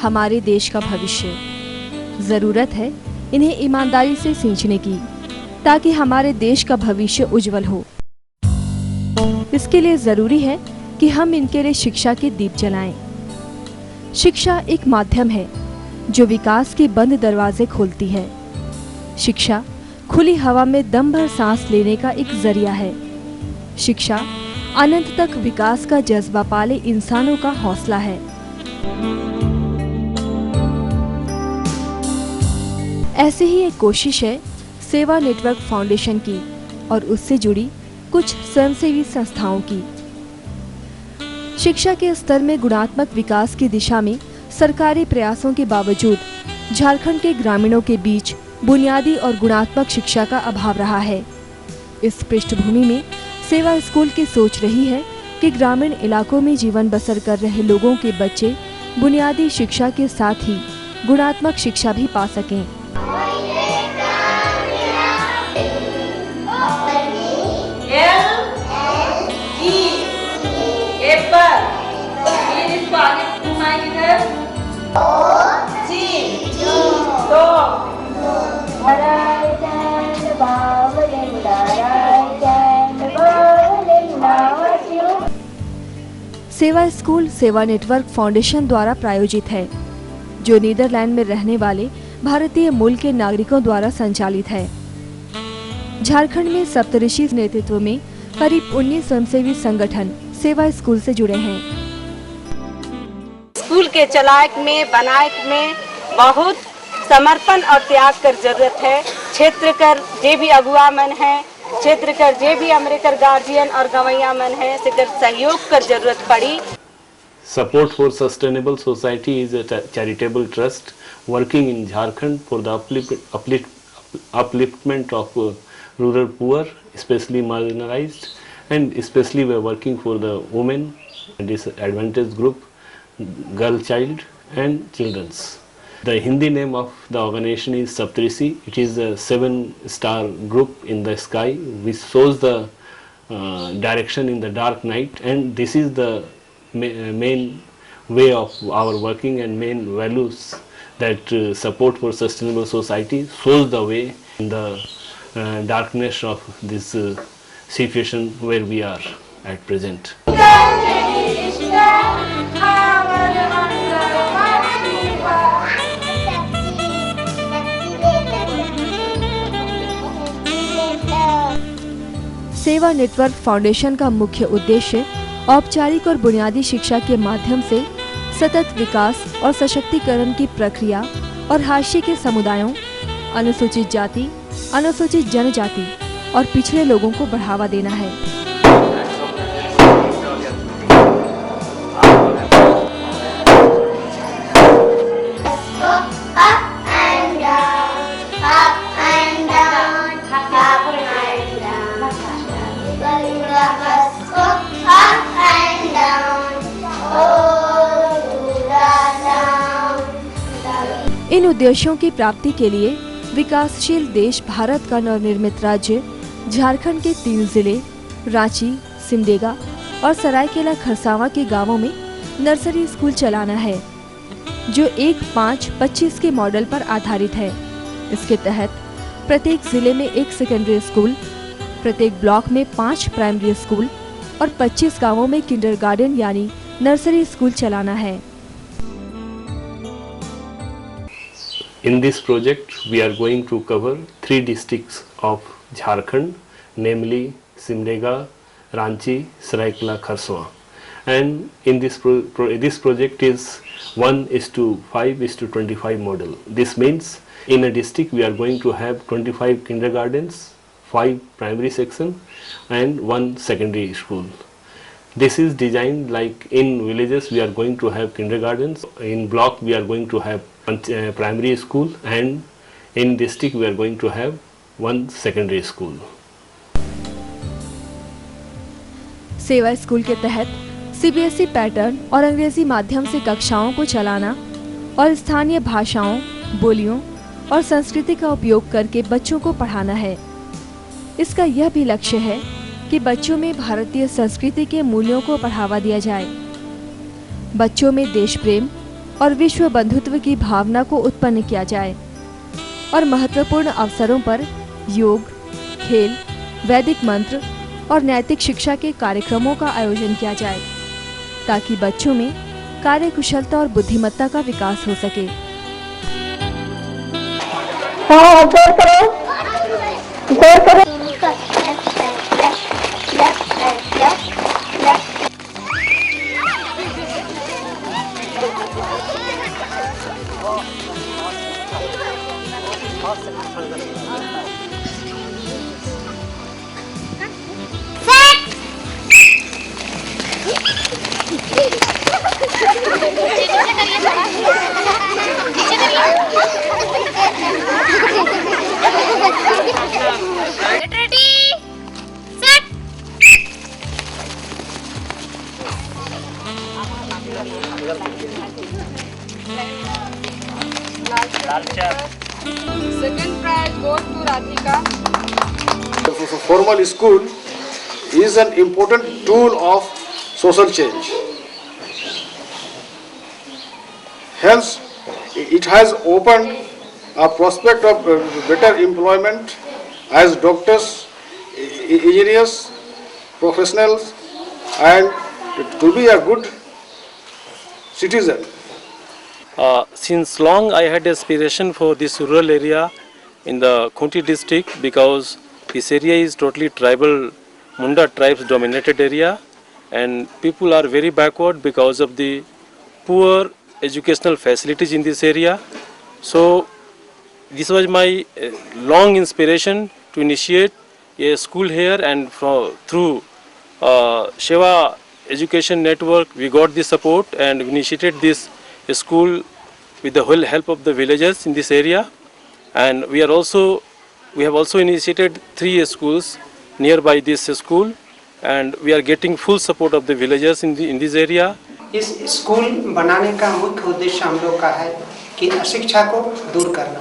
हमारे देश का भविष्य। जरूरत है इन्हें ईमानदारी से सींचने की, ताकि हमारे देश का भविष्य उज्जवल हो। इसके लिए जरूरी है कि हम इनके लिए शिक्षा के दीप जलाएं। शिक्षा एक माध्यम है जो विकास के बंद दरवाजे खोलती है। शिक्षा खुली हवा में दम भर सांस लेने का एक जरिया है। शिक्षा अनंत तक विकास का जज्बा पाले इंसानों का हौसला है। ऐसे ही एक कोशिश है सेवा नेटवर्क फाउंडेशन की और उससे जुड़ी कुछ स्वयंसेवी संस्थाओं की। शिक्षा के स्तर में गुणात्मक विकास की दिशा में सरकारी प्रयासों के बावजूद झारखंड के ग्रामीणों के बीच बुनियादी और गुणात्मक शिक्षा का अभाव रहा है। इस पृष्ठभूमि में सेवा स्कूल की सोच रही है कि ग्रामीण इलाकों में जीवन बसर कर रहे लोगों के बच्चे बुनियादी शिक्षा के साथ ही गुणात्मक शिक्षा भी पा सकें। सेवा स्कूल सेवा नेटवर्क फाउंडेशन द्वारा प्रायोजित है, जो नीदरलैंड में रहने वाले भारतीय मूल के नागरिकों द्वारा संचालित है। झारखंड में सप्तऋषि नेतृत्व में करीब 19 स्वयंसेवी संगठन सेवा स्कूल से जुड़े हैं। स्कूल के चलायक में बनायक में बहुत समर्पण और त्याग कर जरूरत है। क्षेत्र कर जे भी अगुआ मन है, क्षेत्र कर जे भी अमेरिकर गार्जियन और गवैया मन है, से कर सहयोग कर जरूरत पड़ी। Support for Sustainable Society is a charitable trust working in Jharkhand for the upliftment of rural poor, especially marginalized, and especially we are working for the women, disadvantaged group, girl child and children's. The Hindi name of the organization is Saptrisi. It is a 7-star group in the sky which shows the direction in the dark night, and this is the main way of our working and main values that support for sustainable society shows the way in the darkness of this situation where we are at present. सेवा network foundation का मुख्य उद्देश्य औपचारिक और बुनियादी शिक्षा के माध्यम से सतत विकास और सशक्तिकरण की प्रक्रिया और हाशिए के समुदायों, अनुसूचित जाति, अनुसूचित जनजाति और पिछड़े लोगों को बढ़ावा देना है। इन उद्देश्यों की प्राप्ति के लिए विकासशील देश भारत का नवनिर्मित राज्य झारखंड के 3 जिले रांची, सिमडेगा और सरायकेला खरसावां के गांवों में नर्सरी स्कूल चलाना है, जो 1-5-25 के मॉडल पर आधारित है। इसके तहत प्रत्येक जिले में 1 सेकेंडरी स्कूल, प्रत्येक ब्लॉक में 5 प्राइमरी स्कूल और 25 गांवों में किंडरगार्टन यानी नर्सरी स्कूल चलाना है। In this project, we are going to cover 3 districts of Jharkhand, namely Simdega, Ranchi, Saraikela, Kharsua. And in this this project is 1:5:25 model. This means in a district we are going to have 25 kindergartens, 5 primary section, and 1 secondary school. This is designed like in villages we are going to have kindergartens, in block we are going to have primary school, and in district we are going to have 1 secondary school. सेवा school के तहत CBSE pattern और अंग्रेजी माध्यम से कक्षाओं को चलाना और स्थानीय भाषाओं, बोलियों और संस्कृति का उपयोग करके बच्चों को पढ़ाना है। इसका यह भी लक्ष्य है कि बच्चों में भारतीय संस्कृति के मूल्यों को बढ़ावा दिया जाए। बच्चों में देश प्रेम, और विश्व बंधुत्व की भावना को उत्पन्न किया जाए और महत्वपूर्ण अवसरों पर योग, खेल, वैदिक मंत्र और नैतिक शिक्षा के कार्यक्रमों का आयोजन किया जाए ताकि बच्चों में कार्यकुशलता और बुद्धिमत्ता का विकास हो सके। गौर करो। Second prize goes to Radhika. Formal school is an important tool of social change. Hence, it has opened a prospect of better employment as doctors, engineers, professionals, and to be a good citizen. Since long I had aspiration for this rural area in the Khunti district because this area is totally tribal, Munda tribes dominated area, and people are very backward because of the poor educational facilities in this area. So this was my long inspiration to initiate a school here, and through Sheva Education Network we got the support and initiated this school with the whole help of the villagers in this area. And we have also initiated 3 schools nearby this school, and we are getting full support of the villagers in this area. इस school बनाने का मुख्य उद्देश्य हम लोग का है कि अशिक्षा को दूर करना।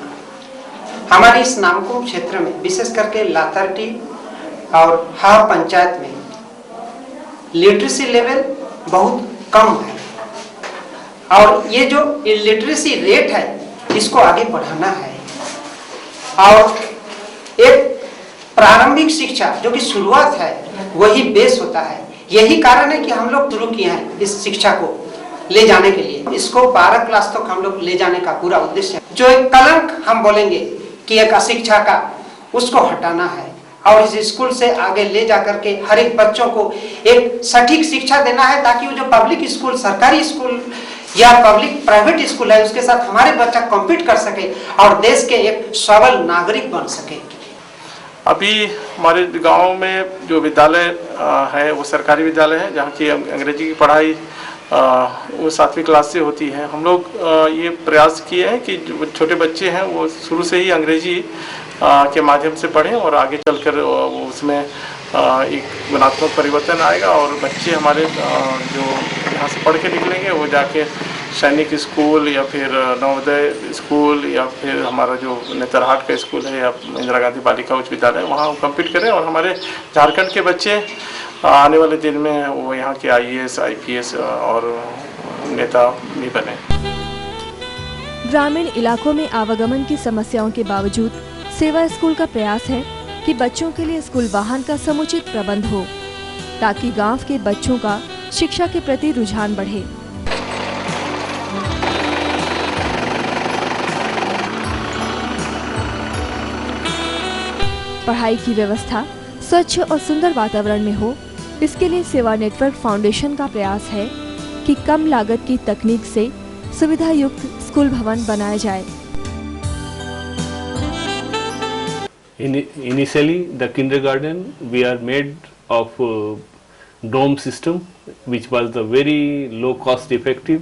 हमारे इस नामकुम क्षेत्र में विशेष करके लातरटी और हार पंचायत में लिटरेसी लेवल बहुत कम है, और ये जो लिटरेसी रेट है इसको आगे बढ़ाना है। और एक प्रारंभिक शिक्षा जो कि शुरुआत है वही बेस होता है। यही कारण है कि हम लोग शुरू किए हैं इस शिक्षा को ले जाने के लिए। इसको 12 क्लास तक हम लोग ले जाने का पूरा उद्देश्य है। जो एक कलंक हम बोलेंगे कि एक अशिक्षा का, उसको हटाना है और इस स्कूल से आगे ले जाकर के हर एक बच्चों को एक सटीक शिक्षा देना है, ताकि वो जो पब्लिक स्कूल, सरकारी स्कूल या पब्लिक प्राइवेट स्कूल है उसके साथ हमारे बच्चा कॉम्पीट कर सके और देश के एक सबल नागरिक बन सके। अभी हमारे गांव में जो विद्यालय है वो सरकारी विद्यालय है, जहाँ की अंग्रेजी की पढ़ाई वो 7वीं क्लास से होती है। हम लोग ये प्रयास किए हैं कि जो छोटे बच्चे हैं वो शुरू से ही अंग्रेजी के माध्यम से पढ़ें और आगे चलकर उसमें एक गुणात्मक परिवर्तन आएगा और बच्चे हमारे जो यहाँ से पढ़ के निकलेंगे वो जाके सैनिक स्कूल या फिर नवोदय स्कूल या फिर हमारा जो नेतरहाट का स्कूल है या इंदिरा गांधी बालिका उच्च विद्यालय, वहाँ कम्पीट करें और हमारे झारखंड के बच्चे आने वाले दिन में वो यहाँ के IAS, IPS और नेता भी बने। ग्रामीण इलाकों में आवागमन की समस्याओं के बावजूद सेवा स्कूल का प्रयास है कि बच्चों के लिए स्कूल वाहन का समुचित प्रबंध हो ताकि गांव के बच्चों का शिक्षा के प्रति रुझान बढ़े। पढ़ाई की व्यवस्था स्वच्छ और सुंदर वातावरण में हो, इसके लिए सेवा नेटवर्क फाउंडेशन का प्रयास है कि कम लागत की तकनीक से सुविधा युक्त स्कूल भवन बनाया जाए। Initially, the kindergarten we are made of dome system, which was the very low cost effective.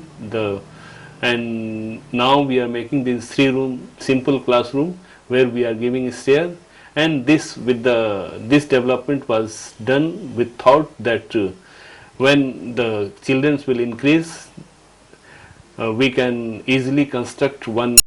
And now we are making this 3-room simple classroom where we are giving stair. And this development was done with thought that when the children will increase, we can easily construct one